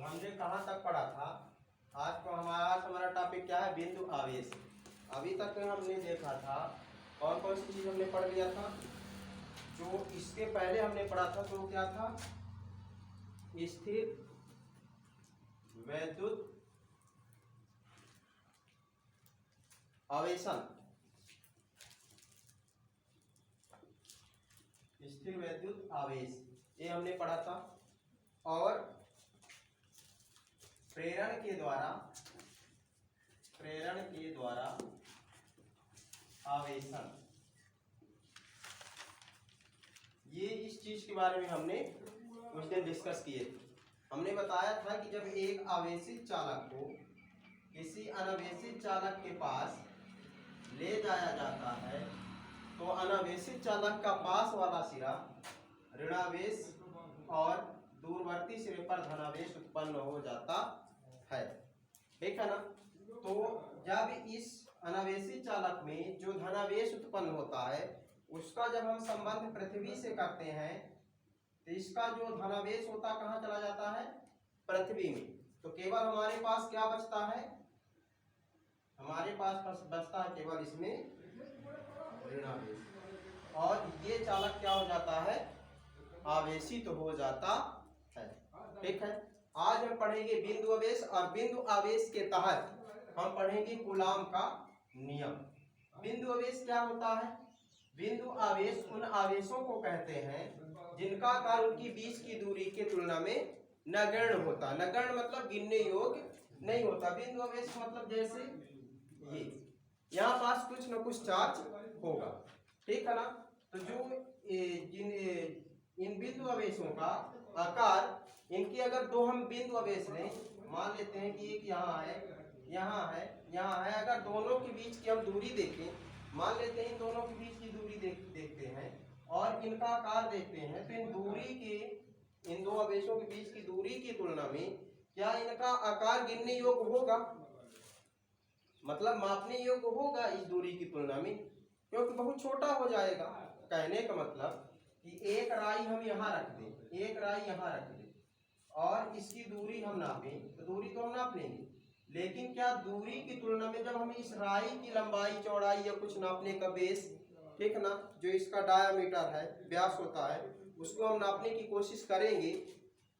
हमने कहाँ तक पढ़ा था? आज हमारा टॉपिक क्या है? बिंदु आवेश। अभी तक हमने देखा था कौन कौन सी चीज हमने पढ़ लिया था। जो इसके पहले हमने पढ़ा था तो क्या था? स्थिर वैद्युत आवेशन, स्थिर वैद्युत आवेश, ये हमने पढ़ा था। और प्रेरण के द्वारा आवेशन, ये इस चीज के बारे में हमने उस दिन डिस्कस किए थे। हमने बताया था कि जब एक आवेशित चालक को किसी अनावेशित चालक के पास ले जाया जाता है तो अनावेशित चालक का पास वाला सिरा ऋणावेश और दूरवर्ती सिरे पर धनावेश उत्पन्न हो जाता है, ठीक है ना। तो जब इस अनावेशित चालक में जो धनावेश उत्पन्न होता है उसका जब हम संबंध पृथ्वी से करते हैं तो इसका जो धनावेश होता कहाँ चला जाता है? पृथ्वी में। तो केवल हमारे पास क्या बचता है? हमारे पास बचता है केवल इसमें ऋणावेश, और ये चालक क्या हो जाता है? आवेशित हो जाता है, ठीक है। आज हम पढ़ेंगे बिंदु आवेश, और बिंदु आवेश के तहत हम पढ़ेंगे कूलाम का नियम। बिंदु आवेश क्या होता है? बिंदु आवेश उन आवेशों को कहते हैं जिनका आकार उनकी बीच की दूरी के तुलना में नगण्य होता। नगण्य मतलब गिनने योग्य नहीं होता। बिंदु आवेश मतलब जैसे ये यहाँ पास कुछ न कुछ चार्ज होगा, ठीक है ना। तो जो इन बिंदु आवेशों का आकार, इनकी अगर दो हम बिंदु आवेश लें, मान लेते हैं कि एक यहाँ है, यहाँ है, यहाँ है। अगर दोनों के बीच की हम दूरी देखें, मान लेते हैं इन दोनों के बीच की दूरी देखते हैं और इनका आकार देखते हैं, तो इन दो आवेशों के बीच की दूरी की तुलना में क्या इनका आकार गिनने योग्य होगा? मतलब मापने योग्य होगा इस दूरी की तुलना में, क्योंकि बहुत छोटा हो जाएगा। कहने का मतलब कि एक राई हम यहाँ रख दें, एक राई यहाँ रख दें और इसकी दूरी हम नापें, तो दूरी तो हम नाप लेंगे, लेकिन क्या दूरी की तुलना में जब हम इस राई की लंबाई चौड़ाई या कुछ नापने का बेस, ठीक ना, जो इसका डायामीटर है, व्यास होता है, उसको हम नापने की कोशिश करेंगे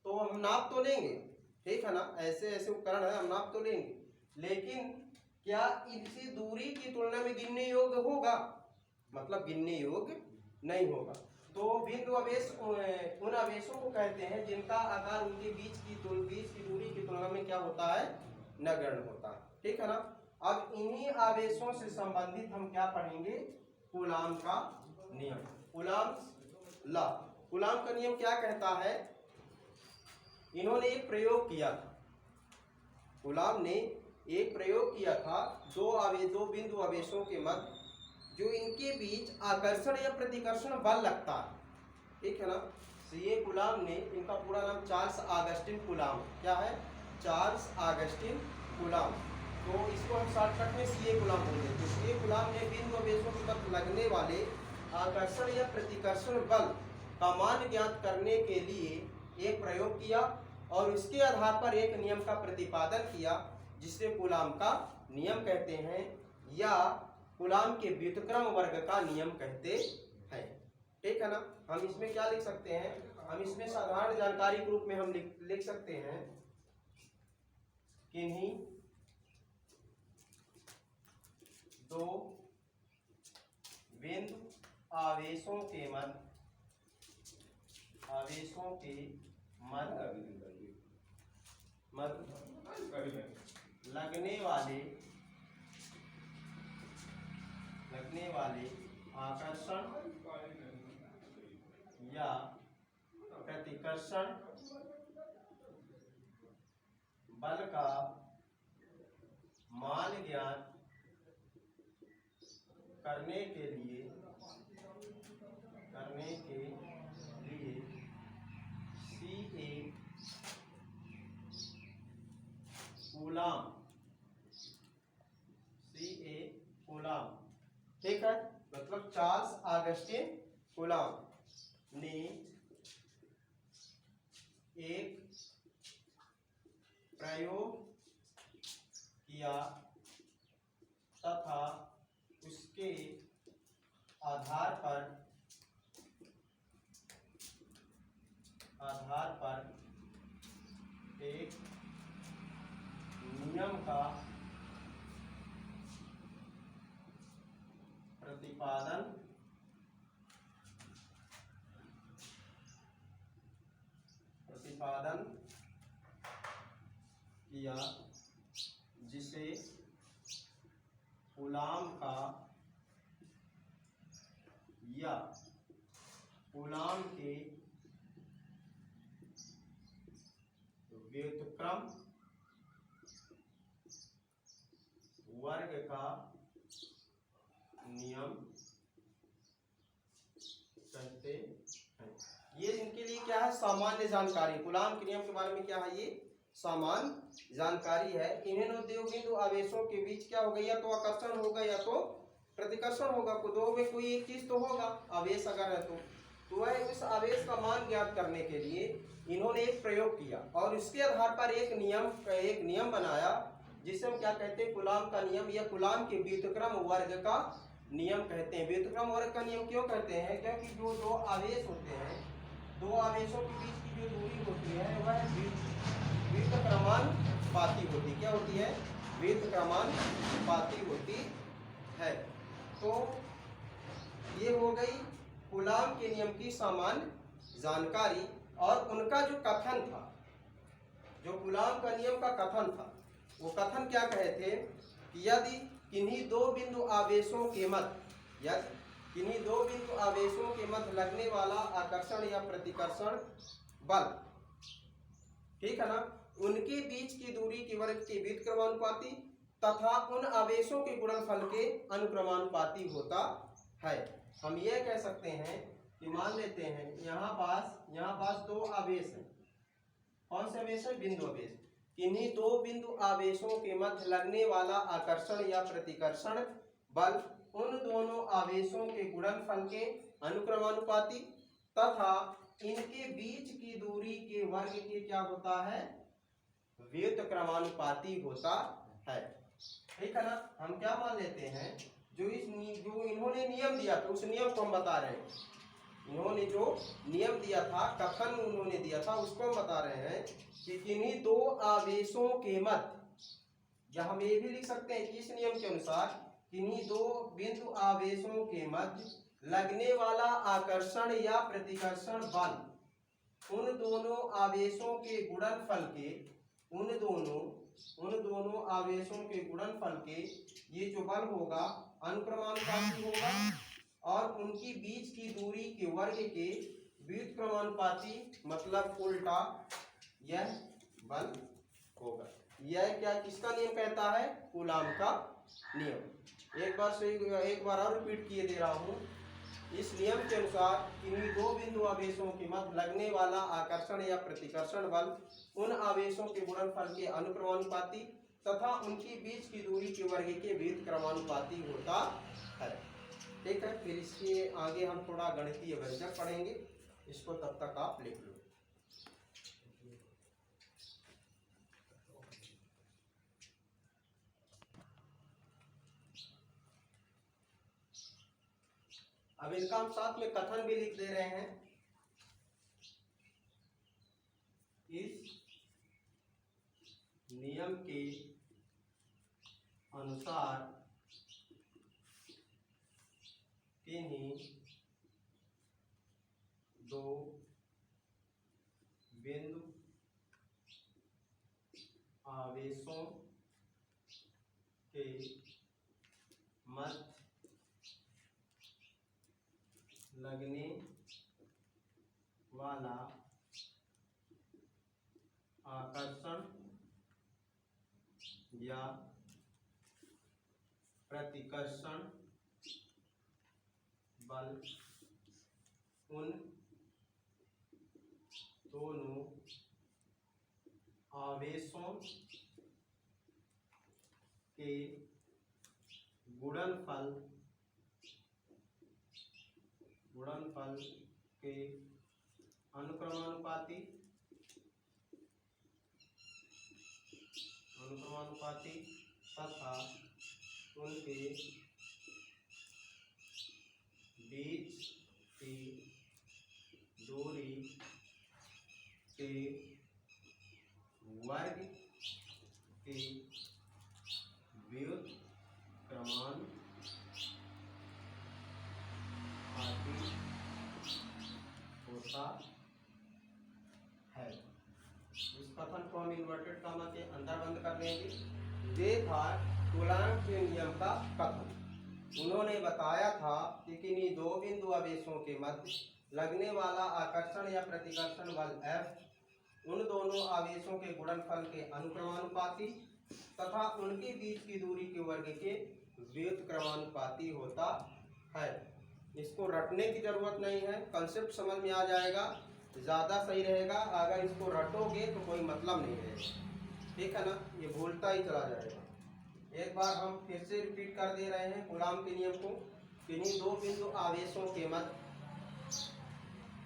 तो हम नाप तो लेंगे, ठीक है ना। ऐसे ऐसे उपकरण है, हम नाप तो लेंगे, लेकिन क्या इसी दूरी की तुलना में गिनने योग्य होगा? मतलब गिनने योग्य नहीं होगा। तो बिंदु आवेश उन आवेशों को कहते हैं जिनका आकार उनके बीच की दूरी की तुलना में क्या होता है? नगण्य होता है, ठीक है ना। अब इन्हीं आवेशों से संबंधित हम क्या पढ़ेंगे? कूलाम का नियम, कूलाम लॉ। कूलाम का नियम क्या कहता है? इन्होंने एक प्रयोग किया था, कूलाम ने एक प्रयोग किया था। दो बिंदु आवेशों के मध्य जो इनके बीच आकर्षण या प्रतिकर्षण बल लगता है, ठीक है ना। तो ये कूलाम ने, इनका पूरा नाम चार्ल्स ऑगस्टिन कूलाम, क्या है? Charles Augustin coulomb. तो इसको हम शॉर्टकट में सीए कूलाम बोलते हैं। तो सीए कूलाम ने बिंदु आवेशों के मध्य लगने वाले आकर्षण या प्रतिकर्षण बल का मान ज्ञात करने के लिए एक प्रयोग किया और उसके आधार पर एक नियम का प्रतिपादन किया जिसे कूलाम का नियम कहते हैं या कूलाम के व्युत्क्रम वर्ग का नियम कहते हैं, ठीक है ना। हम इसमें क्या लिख सकते हैं? हम इसमें साधारण जानकारी के रूप में हम लिख सकते हैं किन्हीं दो बिंदु आवेशों के मध्य लगने वाले आकर्षण या प्रतिकर्षण बल का मान ज्ञात करने के लिए सीए कूलाम, ठीक है। मतलब चार्ल्स ऑगस्टिन कूलाम ने एक प्रयोग किया तथा उसके आधार पर एक नियम का प्रतिपादन किया जिसे कूलाम का या कूलाम के व्युत्क्रम वर्ग का नियम कहते हैं। ये इनके लिए क्या है, सामान्य जानकारी। कूलाम के नियम के बारे में क्या है, ये सामान्य जानकारी है। इन्हें दो बिंदु आवेशों के बीच क्या होगा, या तो आकर्षण होगा या तो प्रतिकर्षण होगा। दो में कोई एक चीज तो होगा, आवेश अगर है तो वह उस आवेश का मान ज्ञात करने के लिए इन्होंने एक प्रयोग किया और उसके आधार पर एक नियम बनाया जिसे हम क्या कहते हैं, कूलाम का नियम या कूलाम के व्युत्क्रम वर्ग का नियम कहते हैं। व्युत्क्रम वर्ग का नियम क्यों कहते हैं, क्योंकि जो दो आवेश होते हैं, दो आवेशों के बीच की जो दूरी होती है वह व्युत्क्रमानुपाती होती है। क्या होती है, व्युत्क्रमानुपाती होती है। तो ये हो गई कूलाम के नियम की सामान्य जानकारी। और उनका जो कथन था, जो कूलाम का नियम का कथन था, वो कथन क्या कहे थे कि यदि किन्हीं दो बिंदु आवेशों के मध्य लगने वाला आकर्षण या प्रतिकर्षण बल, ठीक है ना, उनके बीच की दूरी के वर्ग के व्युत्क्रमानुपाती तथा उन आवेशों के गुणनफल के अनुक्रमानुपाती होता है। हम यह कह सकते हैं कि मान लेते हैं यहाँ पास दो आवेश हैं। कौन से आवेश है, बिंदु आवेश। किन्हीं दो बिंदु आवेशों के मध्य लगने वाला आकर्षण या प्रतिकर्षण बल उन दोनों आवेशों के गुणनफल के अनुक्रमानुपाती तथा इनके बीच की दूरी के वर्ग के क्या होता है, व्युत्क्रमानुपाती होता है। ठीक है ना। हम क्या मान लेते हैं, जो इन्होंने नियम दिया था उस नियम को हम बता रहे हैं। इन्होंने जो नियम दिया था, कथन उन्होंने दिया था, उसको हम बता रहे हैं कि किन्हीं दो आवेशों के मध्य, या हम ये भी लिख सकते हैं कि इस नियम के अनुसार किन्हीं दो बिंदु आवेशों के मध्य लगने वाला आकर्षण या प्रतिकर्षण बल उन दोनों आवेशों के गुणनफल के उन दोनों आवेशों के गुणनफल के ये जो बल होगा अनुक्रमानुपाती होगा और उनकी बीच की दूरी के वर्ग के व्युत्क्रमानुपाती, मतलब उल्टा यह बल होगा। यह क्या किसका नियम कहता है, कूलाम का नियम। एक बार और रिपीट किए दे रहा हूँ। इस नियम के अनुसार किन्हीं दो बिंदु आवेशों के मध्य लगने वाला आकर्षण या प्रतिकर्षण बल उन आवेशों के गुणनफल के अनुक्रमानुपाती तथा उनकी बीच की दूरी के वर्ग के व्युत्क्रमानुपाती होता है। ठीक है। फिर इसके आगे हम थोड़ा गणितीय व्यंजक पढ़ेंगे, इसको तब तक आप लिख लो। अब इनका हम साथ में कथन भी लिख दे रहे हैं। इस नियम के अनुसार किन्हीं दो बिंदु आवेशों के मध्य लगने वाला आकर्षण या प्रतिकर्षण बल उन दोनों आवेशों के गुणनफल के अनुक्रमानुपाती अनुक्रमानुपाती तथा उनके बीच की दूरी के वर्ग की व्युत्क्रमानुपाती होता है। इस कथन को हम इन्वर्टेड कामा के अंदर बंद कर लेंगे। ये था कूलॉम के नियम का कथन। उन्होंने बताया था कि किन्हीं दो बिंदु आवेशों के मध्य लगने वाला आकर्षण या प्रतिकर्षण बल F उन दोनों आवेशों के गुणनफल के अनुक्रमानुपाती तथा उनके बीच की दूरी के वर्ग के व्युत्क्रमानुपाती होता है। इसको रटने की जरूरत नहीं है, कंसेप्ट समझ में आ जाएगा, ज्यादा सही रहेगा। अगर इसको रटोगे तो कोई मतलब नहीं रहेगा, ठीक है ना, ये भूलता ही चला जाएगा। एक बार हम फिर से रिपीट कर दे रहे हैं कूलॉम के नियम को। किन्हीं दो बिंदु आवेशों के मध्य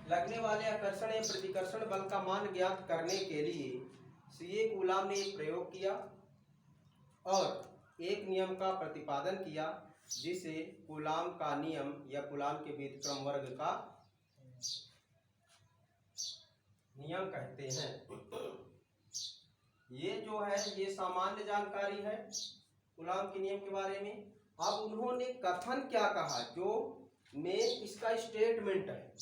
लगने वाले आकर्षण या प्रतिकर्षण बल का मान ज्ञात करने के लिए सीए कूलॉम ने एक प्रयोग किया और एक नियम का प्रतिपादन किया, जिसे कूलॉम का नियम या कूलॉम के व्युत्क्रम वर्ग का नियम कहते हैं। ये जो है ये सामान्य जानकारी है कूलॉम के नियम के बारे में। अब उन्होंने कथन क्या कहा, जो मेन इसका स्टेटमेंट है,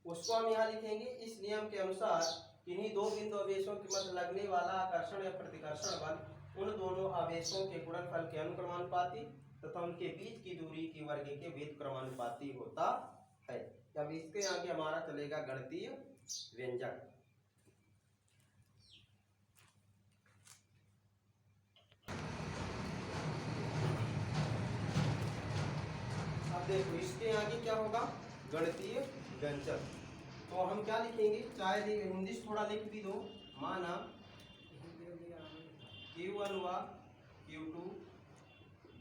उसको हम यहाँ लिखेंगे। इस नियम के अनुसार किन्हीं दो बिंदु आवेशों के मध्य लगने वाला आकर्षण या प्रतिकर्षण बल उन दोनों आवेशों के गुणनफल के अनुक्रमानुपाती तथा उनके बीच की दूरी के वर्ग के व्युत्क्रमानुपाती होता है। अब इसके आगे हमारा चलेगा गणितीय व्यंजक। अब देखो इसके आगे क्या होगा, गणितीय व्यंजक। तो हम क्या लिखेंगे, चाहे हिंदी से थोड़ा लिख भी दो। माना Q1 व Q2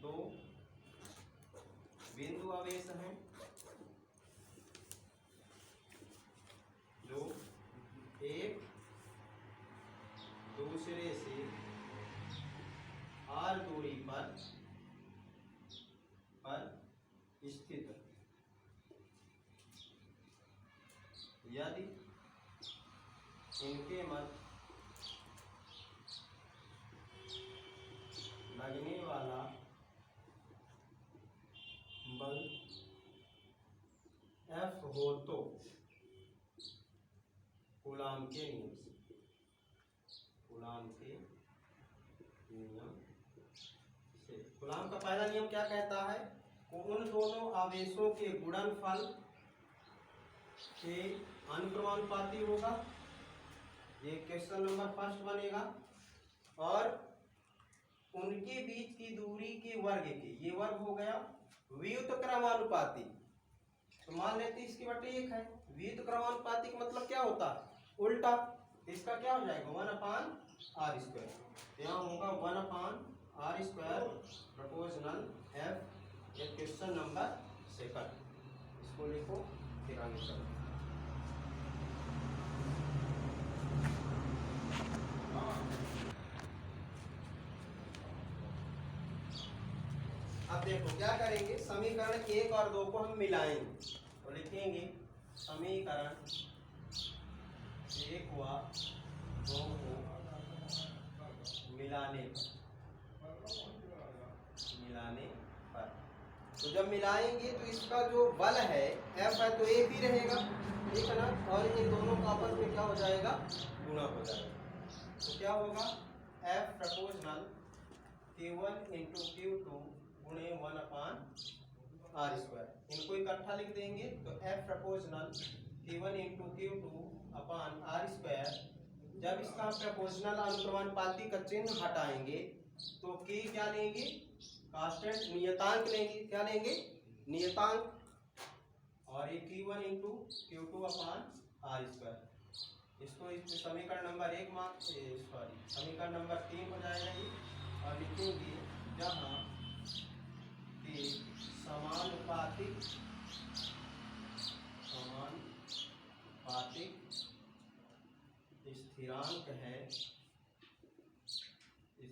दो बिंदु आवेश हैं जो एक दूसरे से r दूरी पर स्थित। यदि इनके मध्य लगने वाला बल F हो तो कूलॉम के नियम से कूलॉम का पहला नियम क्या कहता है, उन दोनों आवेशों के गुणनफल के अनुक्रमानुपाती होगा। ये क्वेश्चन नंबर फर्स्ट बनेगा। और उनके बीच की दूरी के वर्ग के, ये वर्ग हो गया व्युत्क्रमानुपाती। तो मान लेते इसके बटे एक है। व्युत्क्रमानुपाती का मतलब क्या होता है, उल्टा। इसका क्या हो जाएगा 1/r²। यहाँ होगा 1/r² प्रोपोर्शनल F। ये क्वेश्चन नंबर सेकंड, इसको लिखो फिर आगे चलो। अब देखो क्या करेंगे, समीकरण 1 और 2 को हम मिलाएंगे। तो लिखेंगे समीकरण 1 व 2 को मिलाने पर तो जब मिलाएंगे तो इसका जो बल है F है तो एक ही रहेगा, ठीक है ना। और इन दोनों का आपस में क्या हो जाएगा, गुणा हो जाएगा। तो क्या होगा F प्रोपोर्शनल Q1 × Q2 गुणे 1/r²। इनको इकट्ठा लिख देंगे तो F प्रोपोर्शनल Q1 × Q2/r²। जब इसका प्रोपोर्शनल अनुक्रमानुपाती का चिन्ह हटाएंगे तो K क्या लेंगे, कांस्टेंट नियतांक लेंगे। क्या लेंगे, नियतांक। और ये Q1 × Q2/r²। इसको समीकरण नंबर 1 समीकरण नंबर 3 हो जाएगा ये। और लिखेंगे जहाँ के समानुपातिक स्थिरांक है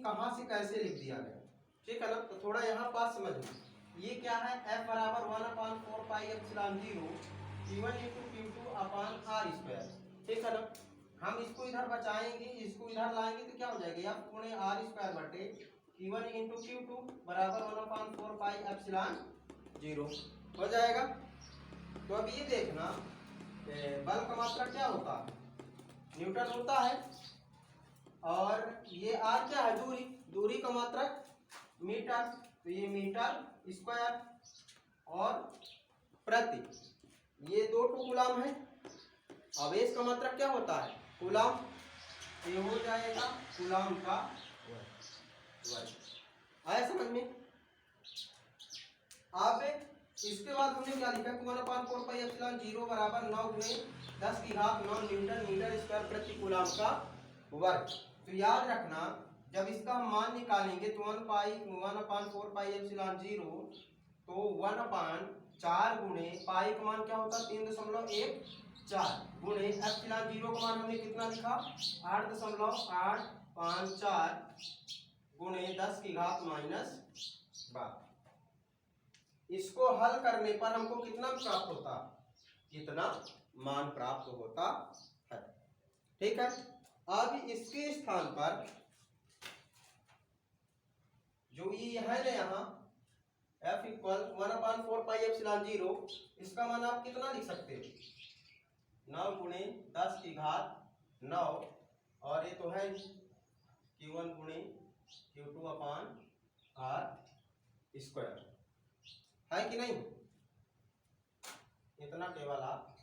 कहाँ से कैसे लिख दिया गया, ठीक है ना। तो थोड़ा यहाँ पास समझ लो, ये क्या है, f बराबर 1/4 pi epsilon 0 Q1 into Q2 upon R square, ठीक है ना। हम इसको इधर बचाएंगे, इसको इधर लाएंगे तो क्या हो जाएगा, f गुणे आर स्क्वायर बटे Q1 इंटू Q2 बराबर 1/4 पाई एप्सिलॉन 0 हो जाएगा। तो अब ये देखना बल का मात्रा क्या होता है, न्यूटन होता है, और ये आर क्या है, दूरी, दूरी का मात्रक मीटर, तो ये मीटर स्क्वायर, और प्रति, ये 2 कूलम है। आवेश का मात्रक क्या होता है, कूलम, ये हो जाएगा कूलम का वर्ग। आया समझ में। अब इसके बाद हमने क्या लिखा, 1/4 पाई एप्सिलॉन 0 बराबर 9 गुणे 10 की घात 9 न्यूटन मीटर स्क्वायर प्रति कूलम का वर्ग। तो याद रखना, जब इसका हम मान निकालेंगे तो 1/4 पाई एप्सिलॉन 0, तो 1/4 गुणे पाई का मान क्या होता है 3.14 गुणे एप्सिलॉन 0 का मान हमने कितना लिखा 8.854 गुणे 10 की घात -12। इसको हल करने पर हमको कितना प्राप्त होता, कितना मान प्राप्त होता है, ठीक है। अब इसके स्थान पर जो ये है ना यहाँ f इक्वल 1/4 पाई एप्सिलॉन 0, इसका मान आप कितना लिख सकते हो, 9 गुणे 10 की घात 9, और ये तो है Q1 गुणे Q2 अपान R स्क्वायर, है कि नहीं? इतना टेबल आप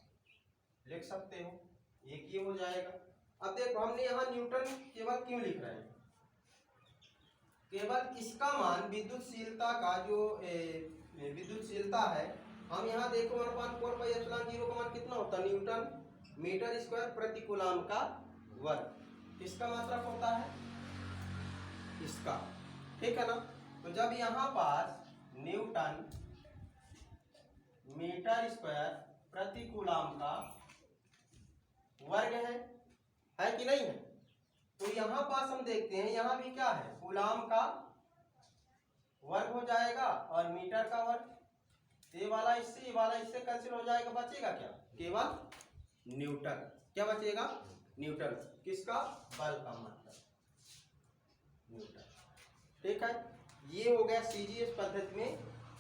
लिख सकते हो, एक ये हो जाएगा। अब देखो हमने यहाँ न्यूटन केवल क्यों लिख रहे हैं, केवल इसका मान विद्युतशीलता का जो विद्युतशीलता है, हम यहाँ देखो 1/4πε0 का मान कितना होता है, न्यूटन मीटर स्क्वायर प्रति कूलाम का वर्ग। किसका मात्रक होता है, इसका, ठीक है ना। तो जब यहाँ पास न्यूटन मीटर स्क्वायर प्रति कूलाम का वर्ग है कि नहीं है, तो यहाँ पास हम देखते हैं यहाँ भी क्या है, कूलाम का वर्ग हो जाएगा और मीटर का वर्ग, ये वाला इससे कैंसिल हो जाएगा, बचेगा क्या, केवल न्यूटन। क्या बचेगा, न्यूटन, किसका, बल का मात्रक, न्यूटन, ठीक है। ये हो गया सीजीएस पद्धति में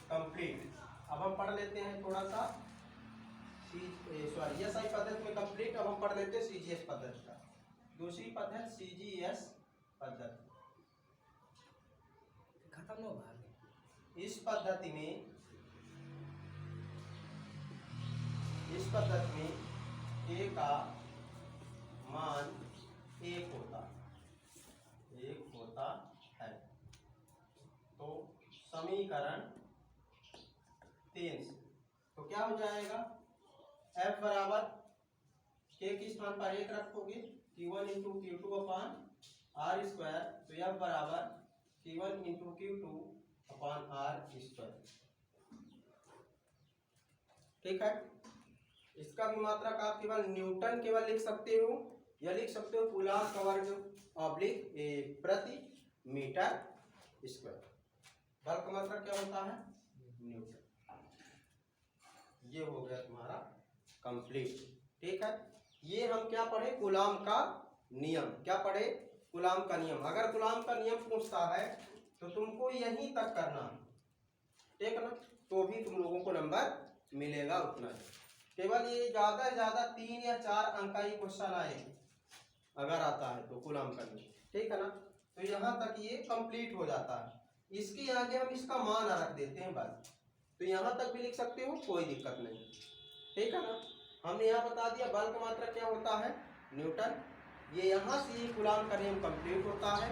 कंप्लीट। अब हम पढ़ लेते हैं थोड़ा सा एसआई पद्धति में कंप्लीट। अब हम पढ़ लेते हैं सीजीएस पद्धति का, दूसरी पद्धति सीजीएस पद्धति। खत्म हो गया। इस पद्धति में ए का मान एक होता है। तो समीकरण 3 से तो क्या हो जाएगा, F बराबर के स्थान पर 1 रखोगे, Q1 इंटू Q2 अपान R स्क्वायर, तो F बराबर Q1 इंटू Q2 अपान R स्क्वायर, ठीक है। इसका भी मात्रक आप केवल न्यूटन केवल लिख सकते हो, या लिख सकते हो कूलाम का वर्ग ऑब्लिक प्रति मीटर स्क्वायर। बल का मात्रक क्या होता है, न्यूटन। ये हो गया तुम्हारा कंप्लीट, ठीक है। ये हम क्या पढ़े, कूलाम का नियम। क्या पढ़े, कूलाम का नियम। अगर कूलाम का नियम पूछता है तो तुमको यहीं तक करना है, ठीक है ना, तो भी तुम लोगों को नंबर मिलेगा उतना ही। केवल ये ज्यादा से ज्यादा 3 या 4 अंक का ही क्वेश्चन आएगा अगर आता है तो कूलाम का नियम, ठीक है ना। तो यहाँ तक ये कंप्लीट हो जाता है। इसके आगे हम इसका मान रख देते हैं बस, तो यहाँ तक भी लिख सकते हो, कोई दिक्कत नहीं, ठीक है ना। हमने यहाँ बता दिया बल का मात्रक क्या होता है, न्यूटन। ये यहाँ से ही कूलाम का नियम कंप्लीट होता है।